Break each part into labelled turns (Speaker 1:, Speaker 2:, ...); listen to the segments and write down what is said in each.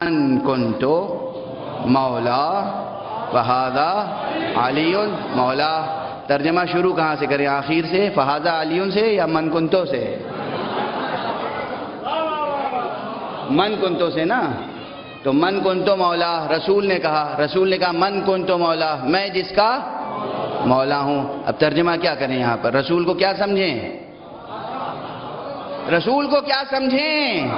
Speaker 1: من کنتو مولا فہذا علی مولا. ترجمہ شروع کہاں سے کریں؟ آخر سے، فہذا علی سے یا من کنتو سے؟ من کنتو سے نا. تو من کنتو مولا، رسول نے کہا من کنتو مولا، میں جس کا مولا ہوں. اب ترجمہ کیا کریں یہاں پر؟ رسول کو کیا سمجھیں؟ رسول کو کیا سمجھیں؟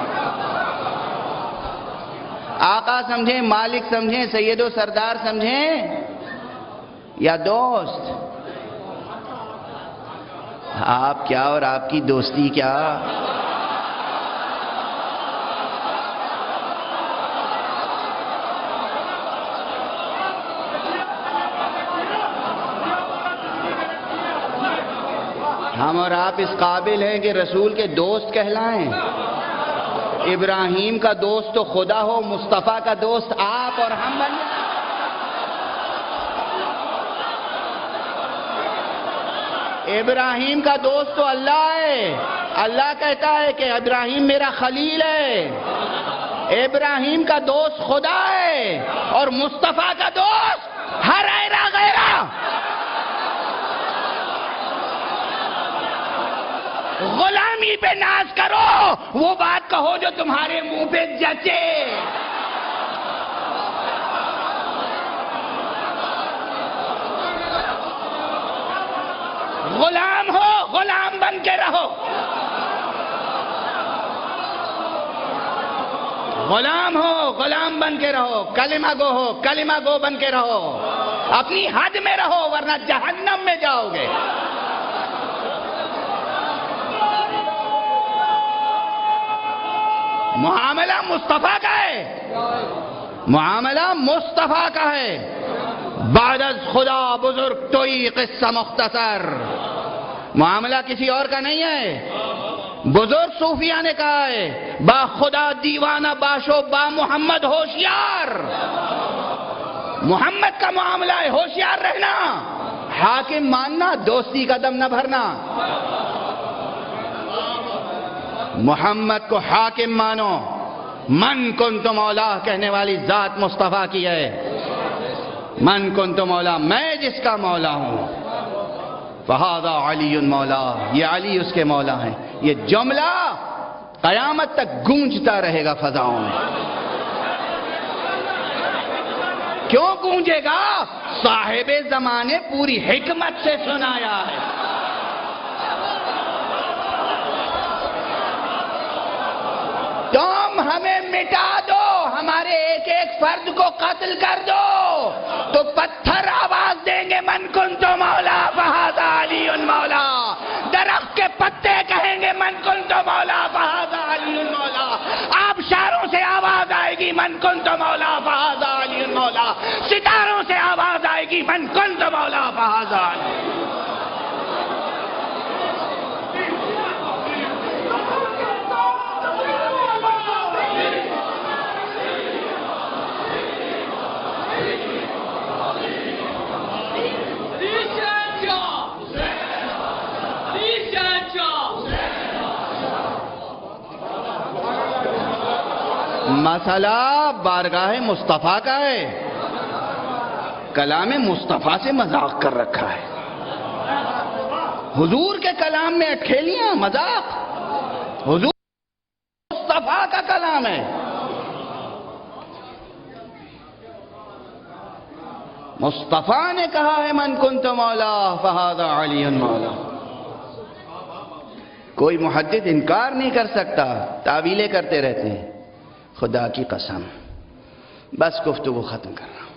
Speaker 1: آقا سمجھیں، مالک سمجھیں، سید و سردار سمجھیں یا دوست؟ آپ کیا اور آپ کی دوستی کیا؟ ہم اور آپ اس قابل ہیں کہ رسول کے دوست کہلائیں؟ ابراہیم کا دوست تو خدا ہو، مصطفیٰ کا دوست آپ اور ہم بن جائیں. ابراہیم کا دوست تو اللہ ہے. اللہ کہتا ہے کہ ابراہیم میرا خلیل ہے. ابراہیم کا دوست خدا ہے اور مصطفیٰ کا دوست ہر ایرا غیرہ. غلامی پہ ناز کرو، وہ بات کہو جو تمہارے منہ پہ جچے. غلام ہو، غلام بن کے رہو. غلام ہو، غلام بن کے رہو. کلمہ گو ہو، کلمہ گو بن کے رہو. اپنی حد میں رہو ورنہ جہنم میں جاؤ گے. معاملہ مصطفیٰ کا ہے، معاملہ مصطفیٰ کا ہے. بعد از خدا بزرگ توئی قصہ مختصر. معاملہ کسی اور کا نہیں ہے. بزرگ صوفیہ نے کہا ہے با خدا دیوانہ باشو با محمد ہوشیار. محمد کا معاملہ ہے ہوشیار رہنا، حاکم ماننا، دوستی کا دم نہ بھرنا. محمد کو حاکم مانو. من کنت مولا کہنے والی ذات مصطفیٰ کی ہے. من کنت مولا، میں جس کا مولا ہوں. فہذا علی مولا، یہ علی اس کے مولا ہیں. یہ جملہ قیامت تک گونجتا رہے گا فضاؤں میں. کیوں گونجے گا؟ صاحب زمانے پوری حکمت سے سنایا ہے. تم ہمیں مٹا دو، ہمارے ایک ایک فرد کو قتل کر دو تو پتھر آواز دیں گے من کنت مولا فہذا علی مولا. درخت کے پتے کہیں گے من کنت مولا فہذا علی مولا. آبشاروں سے آواز آئے گی من کنت مولا فہذا علی مولا. ستاروں سے آواز آئے گی من کنت مولا فہذا علی. مسئلہ بارگاہ مصطفیٰ کا ہے. کلام مصطفیٰ سے مذاق کر رکھا ہے. حضور کے کلام میں اٹکھیلیاں، مذاق. حضور مصطفیٰ کا کلام ہے. مصطفیٰ نے کہا ہے من کنت مولا فہذا علی مولا. کوئی محدث انکار نہیں کر سکتا، تعویلیں کرتے رہتے ہیں. خدا کی قسم، بس گفتگو ختم کر رہا ہوں.